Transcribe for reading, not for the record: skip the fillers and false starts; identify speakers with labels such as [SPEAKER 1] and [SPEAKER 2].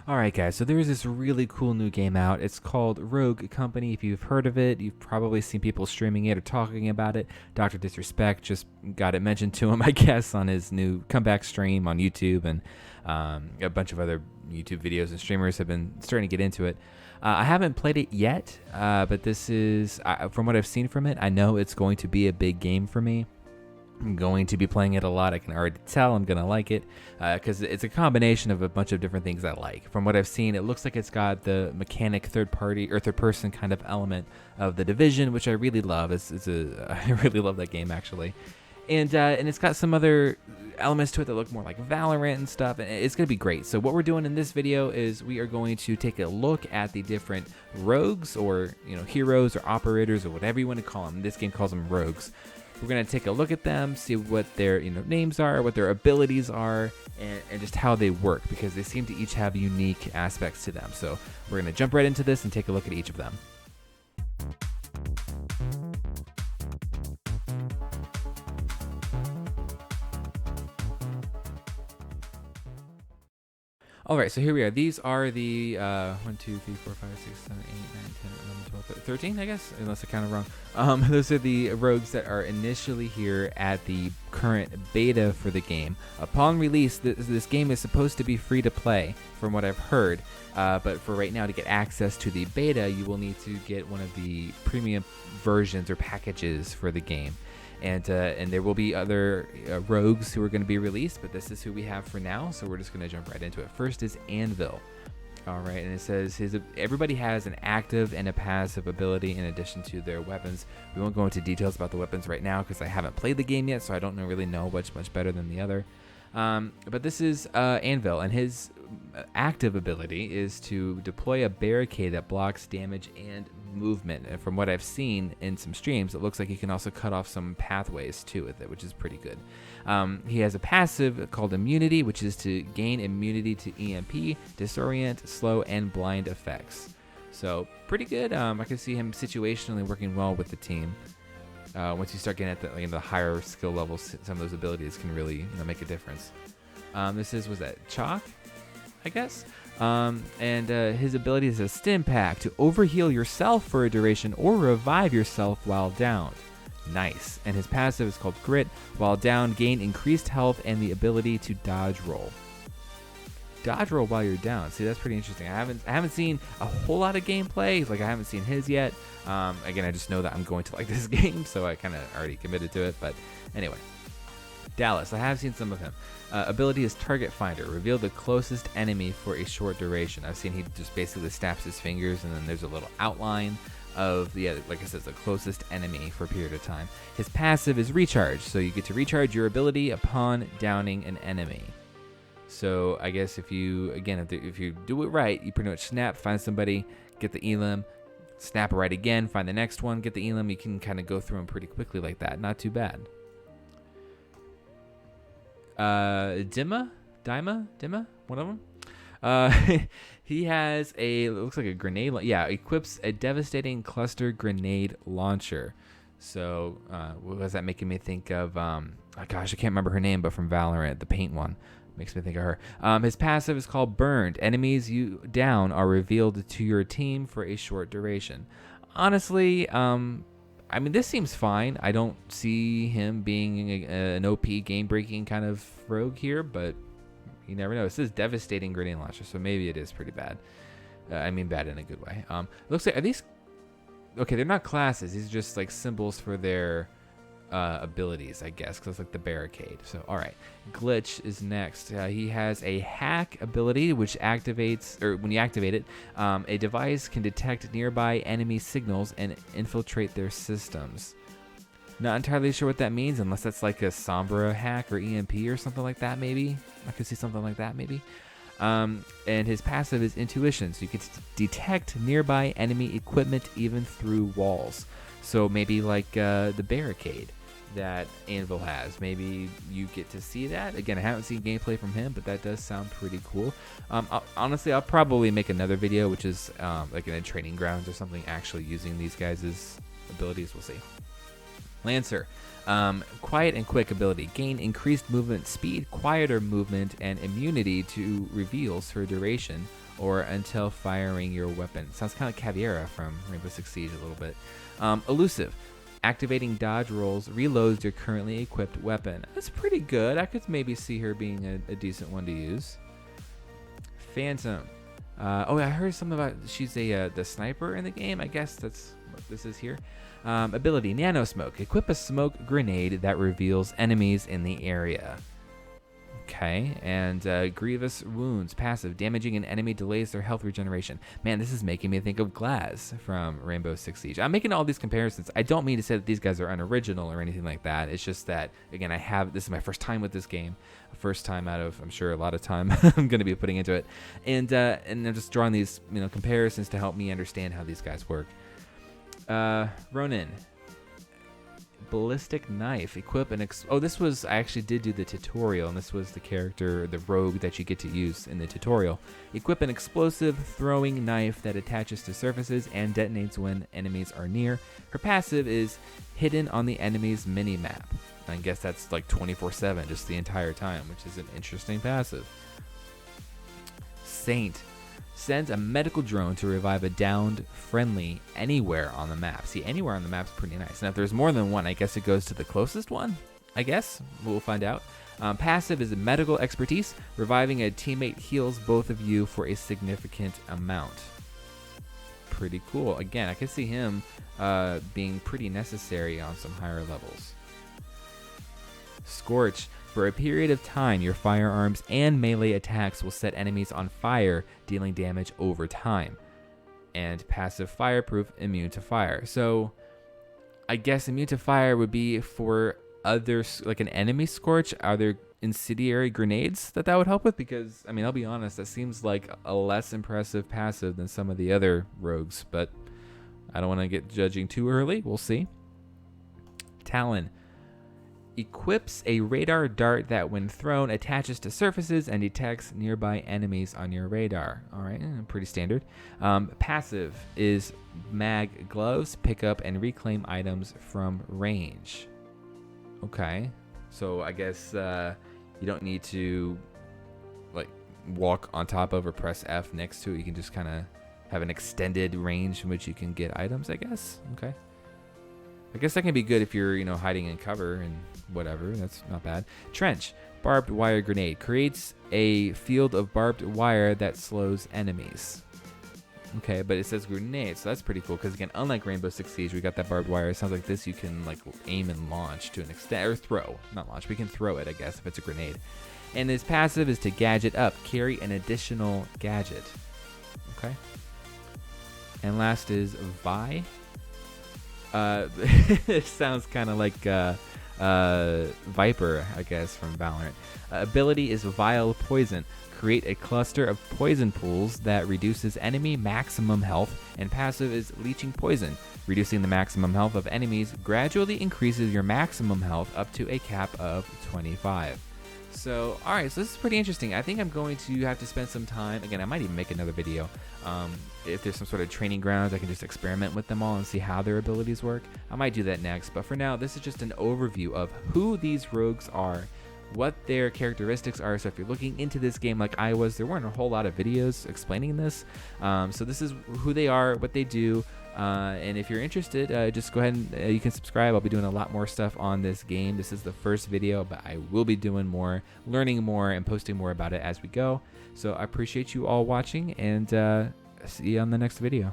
[SPEAKER 1] Alright guys, so there's this really cool new game out. It's called Rogue Company. If you've heard of it, you've probably seen people streaming it or talking about it. Dr. Disrespect just got it mentioned to him, I guess, on his new comeback stream on YouTube, and a bunch of other YouTube videos and streamers have been starting to get into it. I haven't played it yet, but this is, from what I've seen from it, I know it's going to be a big game for me. I'm going to be playing it a lot. I can already tell I'm going to like it because it's a combination of a bunch of different things I like. From what I've seen, it looks like it's got the mechanic third-person kind of element of The Division, which I really love. I really love that game, actually. And it's got some other elements to it that look more like Valorant and stuff, and it's going to be great. So what we're doing in this video is we are going to take a look at the different rogues, or heroes or operators or whatever you want to call them. This game calls them rogues. We're going to take a look at them, see what their names are, what their abilities are, and just how they work, because they seem to each have unique aspects to them. So we're going to jump right into this and take a look at each of them. Alright, so here we are. These are the 1, 2, 3, 4, 5, 6, 7, 8, 9, 10, 11, 12, 13, I guess, unless I counted wrong. Those are the rogues that are initially here at the current beta for the game. Upon release, this game is supposed to be free to play, from what I've heard. But for right now, to get access to the beta, you will need to get one of the premium versions or packages for the game. And there will be other rogues who are going to be released, but this is who we have for now, so we're just going to jump right into it. First is Anvil. All right, and it says everybody has an active and a passive ability in addition to their weapons. We won't go into details about the weapons right now because I haven't played the game yet, so I don't really know much better than the other. But this is Anvil, and his active ability is to deploy a barricade that blocks damage and movement. And from what I've seen in some streams, it looks like he can also cut off some pathways too with it, which is pretty good. He has a passive called Immunity, which is to gain immunity to EMP, disorient, slow, and blind effects. So pretty good. I can see him situationally working well with the team. Once you start getting at the higher skill levels, some of those abilities can really make a difference. Was that Chalk, I guess? And his ability is a Stim Pack to overheal yourself for a duration or revive yourself while down. Nice. And his passive is called Grit. While down, gain increased health and the ability to dodge roll. Dodge roll while you're down. See, that's pretty interesting. I haven't seen a whole lot of gameplay. Like, I haven't seen his yet. Again, I just know that I'm going to like this game, so I kind of already committed to it. But anyway, Dallas. I have seen some of him. Ability is Target Finder. Reveal the closest enemy for a short duration. I've seen he just basically snaps his fingers, and then there's a little outline of like I said, the closest enemy for a period of time. His passive is Recharge, so you get to recharge your ability upon downing an enemy. So I guess if you do it right, you pretty much snap, find somebody, get the elim, snap it right again, find the next one, get the elim. You can kind of go through them pretty quickly like that. Not too bad. Dima, one of them. He has looks like a grenade. Equips a devastating cluster grenade launcher. So, what was that making me think of? Gosh, I can't remember her name, but from Valorant, the paint one. Makes me think of her. His passive is called Burned. Enemies you down are revealed to your team for a short duration. Honestly, this seems fine. I don't see him being an OP game-breaking kind of rogue here, but you never know. It says devastating grenade launcher, so maybe it is pretty bad. Bad in a good way. Looks like, are these... Okay, they're not classes. These are just like symbols for their abilities, I guess, because it's like the barricade. So, all right. Glitch is next. He has a hack ability, which activates, or when you activate it, a device can detect nearby enemy signals and infiltrate their systems. Not entirely sure what that means, unless that's like a Sombra hack or EMP or something like that, maybe. I could see something like that, maybe. And his passive is Intuition, so you can detect nearby enemy equipment even through walls. So maybe like the barricade that Anvil has. Maybe you get to see that. Again, I haven't seen gameplay from him, but that does sound pretty cool. Honestly, I'll probably make another video, which is like in a training grounds or something, actually using these guys' abilities. We'll see. Lancer. Quiet and quick ability. Gain increased movement speed, quieter movement, and immunity to reveals for duration or until firing your weapon. Sounds kind of Caveira from Rainbow Six Siege a little bit. Elusive. Activating dodge rolls reloads your currently equipped weapon. That's pretty good. I could maybe see her being a decent one to use. Phantom. I heard something about she's the sniper in the game. I guess that's what this is here. Ability, Nano Smoke. Equip a smoke grenade that reveals enemies in the area. Okay, and Grievous Wounds. Passive, damaging an enemy delays their health regeneration. Man, this is making me think of Glaz from Rainbow Six Siege. I'm making all these comparisons. I don't mean to say that these guys are unoriginal or anything like that. It's just that, again, this is my first time with this game. First time out of, I'm sure, a lot of time I'm going to be putting into it. And I'm just drawing these comparisons to help me understand how these guys work. Ronin. Ballistic Knife. Equip an I actually did do the tutorial, and this was the character, the rogue that you get to use in the tutorial. Equip an explosive throwing knife that attaches to surfaces and detonates when enemies are near. Her passive is hidden on the enemy's mini-map. I guess that's like 24/7, just the entire time, which is an interesting passive. Saint. Sends a medical drone to revive a downed friendly anywhere on the map. See, anywhere on the map's pretty nice. Now, if there's more than one, I guess it goes to the closest one. I guess we'll find out. Passive is a medical expertise. Reviving a teammate heals both of you for a significant amount. Pretty cool. Again, I could see him being pretty necessary on some higher levels. Scorch. For a period of time, your firearms and melee attacks will set enemies on fire, dealing damage over time. And passive fireproof, immune to fire. So, I guess immune to fire would be for others, like an enemy Scorch. Are there incendiary grenades that would help with? Because, I mean, I'll be honest, that seems like a less impressive passive than some of the other rogues. But I don't want to get judging too early. We'll see. Talon. Equips a radar dart that, when thrown, attaches to surfaces and detects nearby enemies on your radar. All right, pretty standard. Passive is mag gloves, pick up and reclaim items from range. Okay, so I guess you don't need to like walk on top of or press F next to it. You can just kind of have an extended range in which you can get items, I guess. Okay. I guess that can be good if you're, hiding in cover and whatever. That's not bad. Trench. Barbed wire grenade. Creates a field of barbed wire that slows enemies. Okay, but it says grenade, so that's pretty cool. Because, again, unlike Rainbow Six Siege, we got that barbed wire. It sounds like this you can, aim and launch to an extent. Or throw. Not launch. We can throw it, I guess, if it's a grenade. And his passive is to gadget up. Carry an additional gadget. Okay. And last is Vi. It sounds kind of like Viper, I guess, from Valorant. Ability is Vile Poison. Create a cluster of poison pools that reduces enemy maximum health, and passive is Leeching Poison. Reducing the maximum health of enemies gradually increases your maximum health up to a cap of 25. So, alright, so this is pretty interesting. I think I'm going to have to spend some time. Again, I might even make another video. If there's some sort of training grounds, I can just experiment with them all and see how their abilities work. I might do that next. But for now, this is just an overview of who these rogues are, what their characteristics are. So if you're looking into this game like I was, there weren't a whole lot of videos explaining this. So this is who they are, what they do. And if you're interested, just go ahead and you can subscribe. I'll be doing a lot more stuff on this game. This is the first video, but I will be doing more, learning more, and posting more about it as we go. So I appreciate you all watching, and see you on the next video.